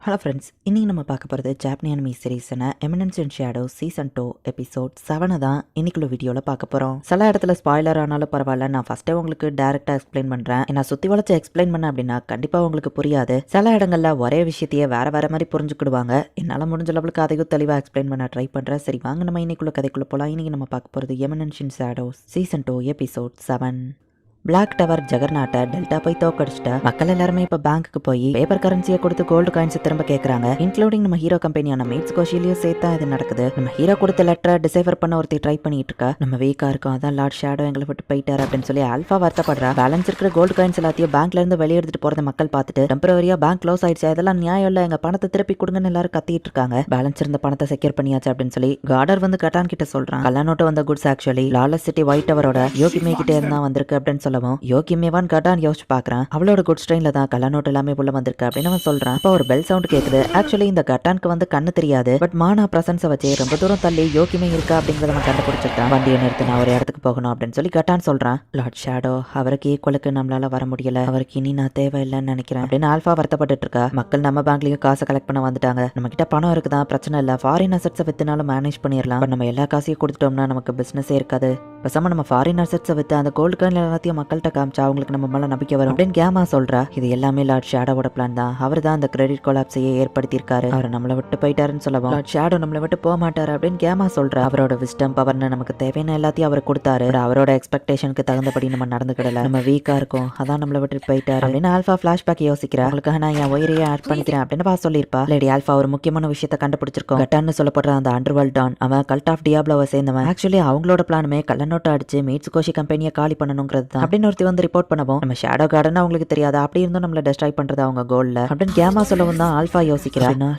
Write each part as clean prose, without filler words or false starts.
Hello friends, இன்னைக்கு நம்ம பார்க்க போகிறது ஜாப்பனி அனிமி சீரீஸான eminence and shadow season 2 episode 7 தான் இன்னைக்குள்ள வீடியோவில் பார்க்க போகிறோம். சில இடத்துல ஸ்பாய்லர் ஆனாலும் பரவாயில்ல, நான் ஃபஸ்ட்டே உங்களுக்கு டேரெக்டாக எக்ஸ்பிளைன் பண்ணுறேன். நான் சுற்றி வளைச்சு எக்ஸ்பிளைன் பண்ணேன் அப்படின்னா கண்டிப்பாக உங்களுக்கு புரியாது. சில இடங்களில் ஒரே விஷயத்தையே வேறு மாதிரி புரிஞ்சுக்கிடுவாங்க. என்னால் முடிஞ்ச அளவுக்கு அதையும் தெளிவாக எக்ஸ்பிளைன் பண்ண ட்ரை பண்ணுறேன். சரி வாங்க நம்ம இன்னைக்குள்ள கதைக்குள்ளே போகலாம். இன்னைக்கு நம்ம பார்க்க போகிறது eminence and shadow season 2 episode 7. Black tower ஜெகர்நாட்டை டெல்டா போய் தோக்கடிச்சிட்ட மக்கள் எல்லாருமே இப்ப பேங்க்குக்கு போய் பேப்பர் கரன்சியை கொடுத்து கோல்டு காயின்ஸ் திரும்ப கேட்கறாங்க. இன்க்ளூடிங் நம்ம ஹீரோ கம்பெனியான மீட்ஸ் கோஷிலையும் சேர்த்தா இது நடக்குது. நம்ம ஹீரோ கொடுத்த லெட்டரை டிசைஃபர் பண்ண ஒருத்தி ட்ரை பண்ணிட்டு இருக்கா. நம்ம வீக்கா இருக்கோம், அதான் லார்ட் ஷேடோ எங்களை விட்டு போயிட்டாரு அப்படின்னு சொல்லி ஆல்பா வருத்தப்படுறா. பேலன்ஸ் இருக்கிற கோல்டு காயின்ஸ் எல்லாத்தையும் பேங்க்ல இருந்து வெளியே எடுத்துட்டு போறத மக்கள் பார்த்துட்டு டெம்பரரியா பேங்க் க்ளோஸ் ஆயிடுச்சு, அதெல்லாம் நியாயம் இல்ல, எங்க பணத்தை திருப்பி கொடுங்கன்னு எல்லாரும் கத்திட்டு இருக்காங்க. பேலன்ஸ் இருந்த பணத்தை செக்யூர் பண்ணியாச்சு அப்படின்னு சொல்லி கார்டர் வந்து கட்டான் கிட்ட சொல்றான். கல்லானோட்டு வந்த goods actually lawless city white டவரோட யோகிமே கிட்டே இருந்தா வந்திருக்கு அப்படின்னு சொல்லவும் யோகிமே கட்டான் யோசிச்சு பாக்குறான். அவளோட குட் ஸ்ட்ரெயின்ல தான் கல்லானோட் எல்லாமே உள்ள வந்திருக்கு அப்படின்னு அவன் சொல்றான். அப்ப ஒரு பெல் சவுண்ட் கேக்குது. ஆக்சுவலி இந்த கட்டானுக்கு வந்து கண்ணு தெரியாது, பட் மானா பிரசன்ஸை வச்சு ரொம்ப தூரம் தள்ளி யோகிமே இருக்கா அப்படிங்கறத அவன் கண்டுபிடிச்சிட்டான். வண்டியை நிறுத்தி நான் ஒரு இடத்துக்கு போகணும் அப்படின்னு சொல்லி கட்டான் சொல்றான். லார்ட் ஷேடோ அவருக்கு ஈக்குவலுக்கு நம்மளால வர முடியல, அவருக்கு இனி நான் தேவையில்லைன்னு நினைக்கிறேன் அப்படின்னு ஆல்பா வருத்தப்பட்டு இருக்கா. மக்கள் நம்ம பேங்க்லயும் காசை கலெக்ட் பண்ண வந்துட்டாங்க. நம்ம கிட்ட பணம் இருக்குதான், பிரச்சனை இல்ல, ஃபாரின் அசெட்ஸை வித்துனாலும் மேனேஜ் பண்ணிடலாம். நம்ம எல்லா காசையும் கொடுத்துட்டோம்னா நமக்கு பிசினஸே இருக்காது. பேசாம நம்ம ஃபாரின் அசெட்ஸை வித்து அந்த கோல்டு காயின் எல்லாத்தையும் மக்கள்கிட்ட காமிச்சா அவங்களுக்கு நம்ம மேல நம்பிக்கை வரும் அப்படின்னு கேமா சொல்றா. இது எல்லாமே லார்ட் ஷேடோவோட பிளான் தான். அவர் தான் அந்த கிரெடிட் கொலாப்ஸையே ஏற்படுத்தியிருக்காரு. அவர் நம்மளை விட்டு போயிட்டாருன்னு சொல்லவும் லார்ட் ஷேடோ நம்மளை விட்டு போக மாட்டாரு அப்படின்னு கேமா சொல்றா. அவரோட விஸ்டம் பவர்னு நமக்கு தேவையான எல்லாத்தையும் அவர் கொடுத்தாரு. அவரோட எக்ஸ்பெக்டேஷனுக்கு தகுந்தபடி நம்ம நடந்துக்கிடல, நம்ம வீக்கா இருக்கோம், அதான் நம்மளை விட்டு போயிட்டாரு அப்படின்னு ஆல்பா பிளாஷ்பேக் யோசிக்கிறா. அவங்களுக்காக நான் என் உயிரையே ஆட் பண்ணிக்கிறேன் அப்படின்னு சொல்லியிருப்பா. லேடி ஆல்பா ஒரு முக்கியமான விஷயத்தை கண்டுபிடிச்சிருக்கோம். கட்டான்னு சொல்லப்படுற அந்த அண்டர்வேல்ட் டான், அவன் கல்ட் ஆஃப் டியாப்லோவை சேர்ந்தவன். ஆக்சுவலி அவங்களோட பிளானுமே கல்லநோட்டை அடிச்சு மீட்ஸ் கோஷி கம்பெனியை காலி பண்ணணுங்கிறது தான் அப்படின்னு ஒருத்தி வந்து ரிப்போர்ட் பண்ணவும் நம்ம ஷேடோ கார்டன் அவங்களுக்கு தெரியாது, அப்படி இருந்தும் நம்மள டெஸ்ட்ராய் பண்றது அவங்க கோல்ல அப்படின்னு கேமா சொல்லவும் தான் ஆல்பா யோசிக்கிறா.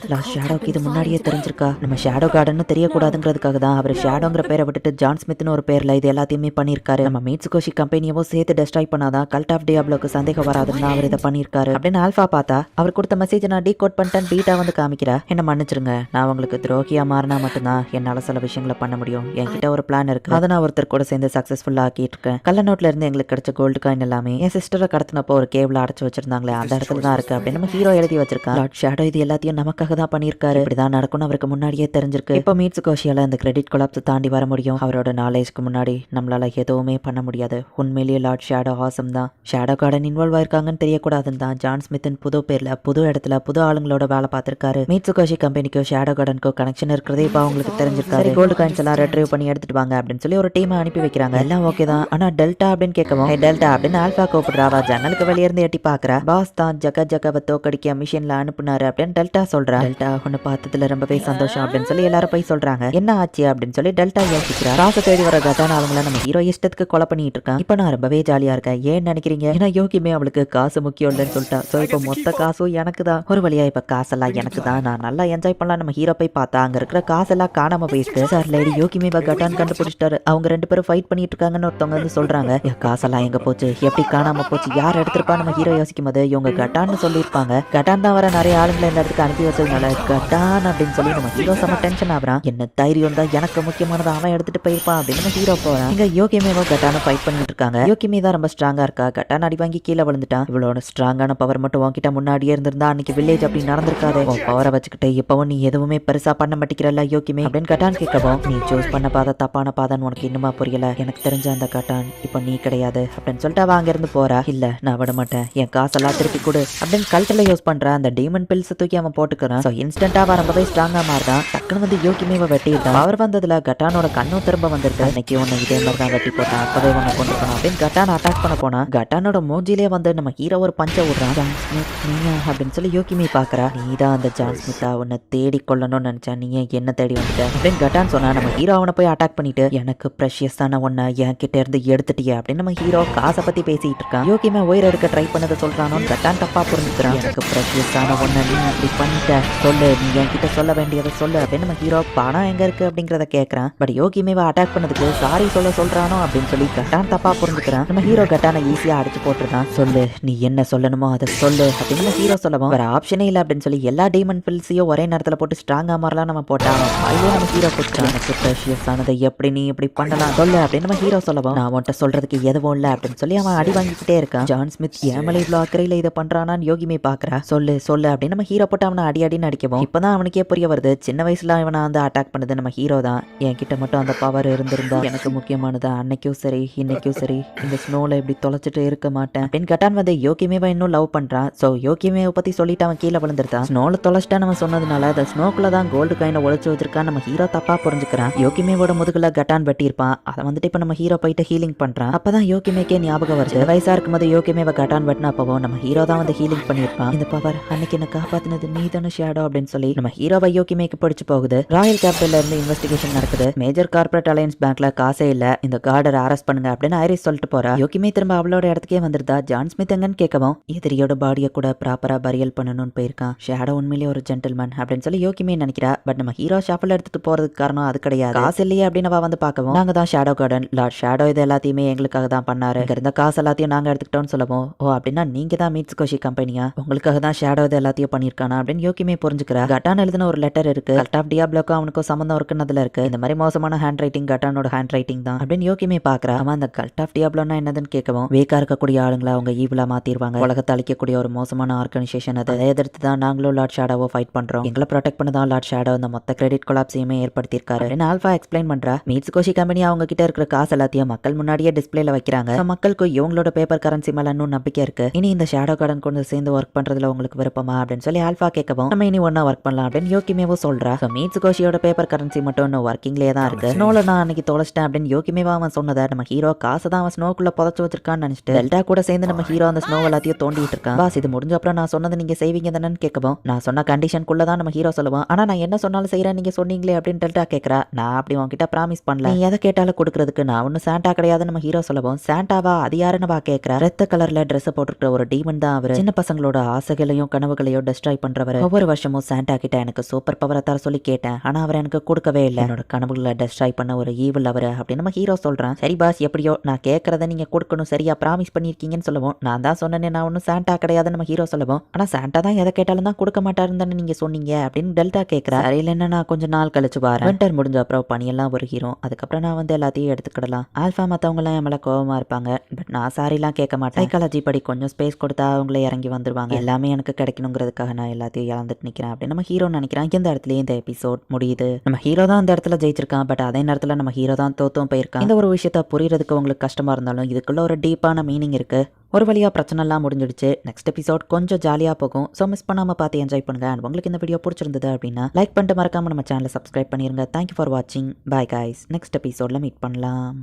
ஷேடோக்கு இது முன்னாடியே தெரிஞ்சிருக்கா. நம்ம ஷேடோ கார்டன் தெரியக்கூடாதுங்கிறதுக்காக தான் அவர் ஷேடோங்கிற பேரை விட்டுட்டு ஜான் ஸ்மித்னு ஒரு பேர்ல இது எல்லாத்தையுமே பண்ணிருக்காரு. நம்ம மீட்ஸ் கோஷி கம்பெனியவும் சேர்த்து டெஸ்ட்ராய் பண்ணாதான் கல்ட் ஆஃப் டியாப்லோக்கு சந்தேகம் வராதுன்னு அவர் இதை பண்ணிருக்காரு அப்படின்னு ஆல்பா பார்த்தா அவர் கொடுத்த மெசேஜ் நான் டீகோட் பண்ணிட்டேன் பீட்டா வந்து காமிக்கிறா. என்ன மன்னிச்சிருங்க, நான் உங்களுக்கு துரோகியா மாறினா மட்டும்தான் என்னால சில விஷயங்களை பண்ண முடியும். என்கிட்ட ஒரு பிளான் இருக்கு, அதை நான் ஒருத்தர் கூட சேர்ந்து சக்சஸ்ஃபுல்லா ஆக்கிட்டு இருக்கேன். கள்ள நோட்ல இருந்து எங்களுக்கு கிடைச்ச கோல்டு காயின் எல்லாமே என் சிஸ்டரை கடத்தினப்போ ஒரு கேபிள் அடைச்சு வச்சிருந்தாங்களே அந்த இடத்துல தான் இருக்கு அப்படின்னு நம்ம ஹீரோ எழுதி வச்சிருக்கான். லார்ட் ஷேடோ இது எல்லாத்தையும் நமக்காக தான் பண்ணியிருக்காரு, இப்படிதான் நடக்கும்னு அவருக்கு முன்னாடியே தெரிஞ்சிருக்கு. இப்போ மீட்ஸ் கோஷியால இந்த கிரெடிட் கொலாப்ஸ் தாண்டி வர முடியும். அவரோட நாலேஜ்க்கு முன்னாடி நம்மளால எதுவுமே பண்ண முடியாது. உண்மையிலேயே லார்ட் ஷேடோ ஆசம் தான். ஷேடோ கார்டன் இன்வால்வ் ஆயிருக்காங்கன்னு தெரியக்கூடாதுன்னு தான் ஜான் ஸ்மித்தின் புது பேர்ல புது இடத்துல புது ஆளுங்களோட வேலை பார்த்திருக்காரு. மீட்ஸ் கோஷி கம்பெனிக்கோ ஷேடோ கார்டனுக்கோ கனெக்ஷன் இருக்கிறதே இப்போ அவங்களுக்கு தெரிஞ்சிருக்காரு. கோல்டு காயின்ஸ் எல்லாம் ரெட்ரீவ் பண்ணி எடுத்துட்டு வாங்க அப்படின்னு சொல்லி ஒரு டீமை அனுப்பி வைக்கிறாங்க. எல்லாம் ஓகே தான், ஆனா டெல்டா அப்படின்னு கேட்கவும் டெல்டா அப்படின்னு ஆல்பா கூப்பிடுறா. ஜன்னலுக்கு வெளியே இருந்து எட்டி பாக்குறா. பாஸ் தான் ஜக்காவை தோக்கடிக்க மிஷின்ல அனுப்புனாரு அப்படின்னு டெல்டா சொல்றா. டெல்டா ஒன்னு பார்த்ததுல ரொம்பவே சந்தோஷம் அப்படின்னு சொல்லி எல்லாரும் போய் சொல்றாங்க. என்ன ஆச்சு அப்படின்னு சொல்லி டெல்டா யோசிக்கிறா. காசை தேடி வர கட்டான ஆளுங்களை நம்ம ஹீரோ இஷ்டத்துக்கு கொலை பண்ணிட்டு இருக்கான். இப்ப நான் ரொம்பவே ஜாலியா இருக்கேன். ஏன் நினைக்கிறீங்க? ஏன்னா யோகிமே அவளுக்கு காசு முக்கியம் இல்லைன்னு சொல்லிட்டா. சோ இப்ப மொத்த காசும் எனக்கு தான். ஒரு வழியா இப்ப காசெல்லாம் எனக்கு தான், நான் நல்லா என்ஜாய் பண்ணலாம். நம்ம ஹீரோ போய் பார்த்தா அங்க இருக்கிற காசெல்லாம் காணாம போயிருக்கு. சார் லேடி யோகிமே கட்டான் கண்டுபிடிச்சிட்டாரு, அவங்க ரெண்டு பேரும் ஃபைட் பண்ணிட்டு இருக்காங்கன்னு ஒருத்தவங்க வந்து சொல்றாங்க. காசெல்லாம் எங்க போச்சு, எப்படி காணாம போச்சு, யார் எடுத்திருப்பா? நம்ம ஹீரோ யோசிக்கும் போது இவங்க கட்டான்னு சொல்லியிருப்பாங்க. கட்டான் தான் வர நிறைய ஆளுங்களை இந்த இடத்துக்கு அனுப்பி வச்சதுனால கட்டான் அப்படின்னு சொல்லி நம்ம ஹீரோ செம டென்ஷன் ஆகுறான். என்ன தைரியம் தான், எனக்கு முக்கியமானது அவன் எடுத்துட்டு போயிருப்பான் அப்படின்னு நம்ம ஹீரோ போறான். இங்க யோகிமேவோ கட்டான ஃபைட் பண்ணிட்டு இருக்காங்க. யோகிமே தான் ரொம்ப ஸ்ட்ராங்கா இருக்கா. கட்டான் அடி வாங்கி கீழே விழுந்துட்டான். இவளோட ஸ்ட்ராங்கான பவர் மட்டும் உன்கிட்ட முன்னாடியே இருந்திருந்தா அன்னைக்கு வில்லேஜ் அப்படி நடந்திருக்காது. பவரை வச்சுக்கிட்டு இப்பவும் நீ எதுவுமே பெருசா பண்ண மாட்டேங்கிறல்ல யோகிமே அப்படின்னு கட்டான் கேட்கவும் நீ சூஸ் பண்ண பாதை தப்பான பாதைன்னு உனக்கு இன்னுமா புரியல. எனக்கு தெரிஞ்ச அந்த கட்டான் இப்போ நீ கிடையாது அப்படின்னு சொல்லிட்டு அவ அங்க இருந்து போறா. இல்ல நான் விட மாட்டேன், என் காசெல்லாம் திருப்பி கொடு அப்படின்னு கல்ட்டில் யூஸ் பண்றான். அந்த டீமன் பில்ஸ் தூக்கி அவன் போட்டுக்கிறான். ஸோ இன்ஸ்டன்டா அவன் ரொம்பவே ஸ்ட்ராங்கா மாறுதான். டக்குன்னு வந்து யோகிமேவை வெட்டிட்டான். அவர் வந்ததுல கட்டானோட கண்ணும் திரும்ப வந்துருக்கு. இன்னைக்கு ஒன்னு இதே மாதிரி தான் வெட்டி போட்டான், அப்பவே ஒன்னு கொண்டு போனான் அப்படின்னு கட்டான் அட்டாக் பண்ண போனா கட்டானோட மூஞ்சிலே வந்து நம்ம ஹீரோ ஒரு பஞ்ச விடுறான். ஜான் ஸ்மித் நீயா அப்படின்னு சொல்லி யோகிமே பாக்குறா. நீதான் அந்த ஜான் ஸ்மித்தா, உன்னை தேடி கொள்ளணும்னு நினைச்சா நீ என்ன தேடி வந்துட்ட அப்படின்னு கட்டான் சொன்னா. நம்ம ஹீரோ அவனை போய் அட்டாக் பண்ணிட்டு எனக்கு ப்ரெஷியஸான ஒன்ன என் கிட்ட இருந்து எடுத்துட்டியா அப்படின்னு நம்ம ஹீரோ காசை பத்தி பேசிட்டு இருக்கான். யோகிமே உயிர் எடுக்க ட்ரை பண்ணதை சொல்றானோ கட்டான் தப்பா புரிஞ்சுக்கிறான். எனக்கு ப்ரெஷியஸான ஒன்ன நீ அப்படி பண்ணிட்ட, சொல்லு, நீ என்கிட்ட சொல்ல வேண்டியதை சொல்லு அப்படின்னு நம்ம ஹீரோ பணம் எங்க இருக்கு அப்படிங்கறத கேட்கறான். பட் யோகிமேவை அட்டாக் பண்ணதுக்கு சாரி சொல்றானோ அப்படின்னு சொல்லி கட்டான் தப்பா புரிஞ்சுக்கிறான். நம்ம ஹீரோ கட்டான ஈஸியா அடிச்சு போட்டுருக்கான். சொல்லு, நீ என்ன சொல்லணுமோ அதை சொல்லு அப்படின்னு நம்ம ஹீரோ சொல்லவும் வேற ஆப்ஷனே இல்லை அப்படின்னு சொல்லி எல்லா டீமன் பில்ஸையும் ஒரே நேரத்துல போட்டு ஸ்ட்ராங்கா மாறலாம் நம்ம போட்டான். அதுவே நம்ம ஹீரோ கொடுத்தான். எனக்கு ப்ரெஷியஸ் ஆனதை எப்படி நீ இப்படி பண்ணலாம், சொல்லு சொல்லு அப்படின்னு நம்ம ஹீரோ சொல்லவும், நான் உன்கிட்ட சொல்றதுக்கு எதுவும் இல்ல அப்படின்னு சொல்லி அவன் அடி வாங்கிக்கிட்டே இருக்கான். ஜான் ஸ்மித் ஏன் மேல இவ்வளவு அக்கறையில இதை பண்றானான்னு யோகிமே பாக்குறா. சொல்லு சொல்லு அப்படின்னு நம்ம ஹீரோ போட்டு அவனை அடி அடின்னு அடிக்கவும், இப்பதான் அவனுக்கே புரிய வருது சின்ன வயசுல அவனை வந்து அட்டாக் பண்ணது நம்ம ஹீரோ தான். என்கிட்ட மட்டும் அந்த பவர் இருந்திருந்தா எனக்கு முக்கியமானது அன்னைக்கும் சரி இன்னைக்கும் சரி இந்த ஸ்னோல இப்படி தொலைச்சிட்டு இருக்க மாட்டேன் அப்படின்னு கட்டான் வந்து யோகிமேவை இன்னும் லவ் பண்றான். சோ யோகிமேவை பத்தி சொல்லிட்டு அவன் கீழே விழுந்துருந்தான். ஸ்னோல தொலைச்சிட்டா நம்ம சொன்னதுனால அந்த ஸ்னோக்குள்ள தான் கோல்டு காயினை ஒழிச்சு வச்சிருக்கான் நம்ம ஹீரோ தப்பா புரிஞ்சுக்கிறான். யோகிமேவோட முதுகுல கட்டான் வெட்டி இருப்பான். அதை வந்துட்டு இப்ப நம்ம ஹீரோ போயிட்டு ஹீலிங் பண்றான். அப்பதான் யோகிமேக்கே ஞாபகம் வருது வயசா இருக்கும்போது யோகிமேவை கட்டான் வெட்டினா போவோம் நம்ம ஹீரோ தான் வந்து ஹீலிங் பண்ணிருப்பான். இந்த பவர் அன்னைக்கு என்ன காப்பாத்தினது நீ தானே ஷேடோ அப்படின்னு சொல்லி நம்ம ஹீரோவை யோகிமேக்கு பிடிச்சு போகுது. ராயல் கேபிட்டல்ல இருந்து இன்வெஸ்டிகேஷன் நடக்குது. மேஜர் கார்பரேட் அலையன்ஸ் பேங்க்ல காசே இல்ல, இந்த கார்டரை அரெஸ்ட் பண்ணுங்க அப்படின்னு ஐரிஸ் சொல்லிட்டு போறா. யோகிமே திரும்ப அவளோட இடத்துக்கே வந்துருதா. ஜான் ஸ்மித் எங்கன்னு கேட்கவும், எதிரியோட பாடியை கூட ப்ராப்பரா பரியல் பண்ணணும்னு போயிருக்கான். ஷேடோ உண்மையிலேயே ஒரு ஜென்டில்மேன் அப்படின்னு சொல்லி யோகிமே நினைக்கிறா. பட் நம்ம ஹீரோ ஷாப்பில் எடுத்துட்டு போறதுக்கு காரணம் அது கிடையாது. காசு இல்லையே அப்படின்னு அவ வந்து பார்க்கவும், நாங்க தான் ஷேடோ கார்டன் லார்ட் ஷேடோ இது எல்லாத்தையுமே எங்களுக்காக தான் பண்ணாரு. இங்க இருந்த காசு எல்லாத்தையும் நாங்க எடுத்துக்கிட்டோம்னு சொல்லவும், ஓ அப்படின்னா நீங்க தான் மீட்ஸ்கோஷி கம்பெனியா, உங்களுக்காக தான் ஷேடோ இது எல்லாத்தையும் பண்ணிருக்கானா அப்படின்னு யோகிமே புரிஞ்சுக்கிறா. கட்டான் எழுதின ஒரு லெட்டர் இருக்கு. கல்ட் ஆஃப் டியாப்லோக்கும் அவனுக்கும் சம்பந்தம் இருக்குன்னு அதுல இருக்கு. இந்த மாதிரி மோசமான ஹேண்ட் ரைட்டிங் கட்டானோட ஹேண்ட் ரைட்டிங் தான் அப்படின்னு யோகிமே பாக்குறா. அவன் அந்த கல்ட் ஆஃப் டியாப்லோனா என்னதுன்னு கேட்கவும், வேக்கா இருக்கக்கூடிய ஆளுங்களை அவங்க ஈவிலா மாத்திருவாங்க. உலகத்தை அழிக்கக்கூடிய ஒரு மோசமான ஆர்கனைசேஷன் அதை எதிர்த்து தான் நாங்களும் லார்ட் ஷேடோவை ஃபைட் பண்றோம். எங்களை ப்ரொடெக்ட் பண்ண தான் லார்ட் ஷேடோ இந்த மொத்த கிரெடிட் கொலாப்ஸையுமே ஏற்படுத்தியிருக்காரு அப்படின்னு ஆல்ஃபா எக்ஸ்பிளைன் பண்றா. மீட்ஸ்கோஷி கம்பெனி அவங்க கிட்ட இருக்கிற காசு எல்லாத்தையும் மக்கள் முன்னாடியே டிஸ்பிளேல வைக்கிறாங்க. மக்களுக்கு இவங்களோட பேப்பர் கரன்சி மேல இன்னும் நம்பிக்கை இருக்கு. இனி இந்த ஷேடோ கார்டன் கொண்டு சேர்ந்து ஒர்க் பண்றதுல உங்களுக்கு விருப்பமா அப்படின்னு சொல்லி ஆல்ஃபா கேட்கவும், நம்ம இனி ஒன்னா ஒர்க் பண்ணலாம் அப்படின்னு யோகிமேவோ சொல்றா. மீட்ஸ்கோஷியோட பேப்பர் கரன்சி மட்டும் இன்னும் ஒர்க்கிங்லேயே தான் இருக்கு. ஸ்னோல நான் அன்னைக்கு தொலைச்சிட்டேன் அப்படின்னு யோகிமேவா அவன் சொன்னதை நம்ம ஹீரோ காசை தான் அவன் ஸ்னோக்குள்ள புதைச்சு வச்சிருக்கான்னு நினைச்சிட்டு டெல்டா கூட சேர்ந்து நம்ம ஹீரோ அந்த ஸ்னோ எல்லாத்தையும் தோண்டிட்டு இருக்கான். பாஸ் இது முடிஞ்ச அப்புறம் நான் சொன்னது நீங்க செய்வீங்க தானே கேட்கவும், நான் சொன்ன கண்டிஷனுக்குள்ள தான் நம்ம ஹீரோ சொல்லுவான். ஆனா நான் என்ன சொன்னாலும் செய்யறேன் நீங்க சொன்னீங்களே அப்படின்னு டெல்டா கேட்கறா. நான் அப்படி உன்கிட்ட ப்ராமிஸ் பண்ணல, நீ எதை கேட்டாலும் கொடுக்கறதுக்கு நான் ஒன்னும் சாண்டா கிடையாதுன்னு நம்ம ஹீரோ சொல்லவும், சாண்டாவா அது யாருன்னு கேட்கறா. ரெத்த கலர்ல ட்ரெஸ் போட்டுக்கிற ஒரு டீமன் தான் அவரு. சின்ன பசங்களோட ஆசைகளையும் கனவுகளையும் டெஸ்ட்ராய் பண்றவர். ஒவ்வொரு வருஷமும் சாண்டா கிட்ட எனக்கு சூப்பர் பவரை தர சொல்லி கேட்டேன், ஆனா அவர் எனக்கு கொடுக்கவே இல்லை. என்னோட கனவுகளை டெஸ்ட்ராய் பண்ண ஒரு ஈவில் அவரு அப்படின்னு நம்ம ஹீரோ சொல்றான். சரி பாஸ் எப்படியோ நான் கேட்கறத நீங்க கொடுக்கணும் சரியா ப்ராமிஸ் பண்ணிருக்கீங்கன்னு சொல்லவும், நான் தான் சொன்னேன் நான் ஒன்னும் சாண்டா கிடையாதுன்னு நம்ம ஹீரோ சொல்லவும், ஆனா சாண்டா தான் எதை கேட்டாலும் தான் கொடுக்க மாட்டாருன்னு தானே நீங்க சொன்னீங்க அப்படின்னு டெல்டா கேட்கறா. சரியில்ல என்ன நான் கொஞ்சம் நாள் கழிச்சு வரேன். வின்டர் முடிஞ்ச அப்புறம் பனியெல்லாம் ஒரு ஹீரோ, அதுக்கப்புறம் நான் வந்து எல்லாத்தையும் எடுத்துக்கிடலாம். ஆல்ஃபா மத்தவங்க எல்லாம் என் மேல கோவமா இருப்பாங்க, பட் நான் சாரிலாம் கேட்க மாட்டேன். சைக்காலஜி படி கொஞ்சம் ஸ்பேஸ் கொடுத்தா அவங்களே இறங்கி வந்துருவாங்க. எல்லாமே எனக்கு கிடைக்கணுங்கிறதுக்காக நான் எல்லாத்தையும் இழந்துட்டு நிக்கிறேன் அப்படின்னு நம்ம ஹீரோ நினைக்கிறான். இந்த இடத்துல இந்த எபிசோட் முடியுது. நம்ம ஹீரோ தான் அந்த இடத்துல ஜெயிச்சிருக்கான், பட் அதே நேரத்துல நம்ம ஹீரோ தான் தோத்தும் போயிருக்கான். இந்த ஒரு விஷயத்த புரியறதுக்கு உங்களுக்கு கஷ்டமா இருந்தாலும் இதுக்குள்ள ஒரு டீப்பான மீனிங் இருக்கு. ஒரு வழியா பிரச்சனை எல்லாம் முடிஞ்சிடுச்சு. நெக்ஸ்ட் எபிசோட் கொஞ்சம் ஜாலியா போகும். ஸோ மிஸ் பண்ணாம பார்த்து என்ஜாய் பண்ணுங்க. அண்ட் உங்களுக்கு இந்த வீடியோ பிடிச்சிருந்தது அப்படின்னா லைக் பண்ணிட்டு மறக்காம நம்ம சேனலை சப்ஸ்கிரைப் பண்ணிருங்க. தேங்க்யூ ஃபார் வாட்சிங். Bye guys. நெக்ஸ்ட் எபிசோட்ல மீட் பண்ணலாம்.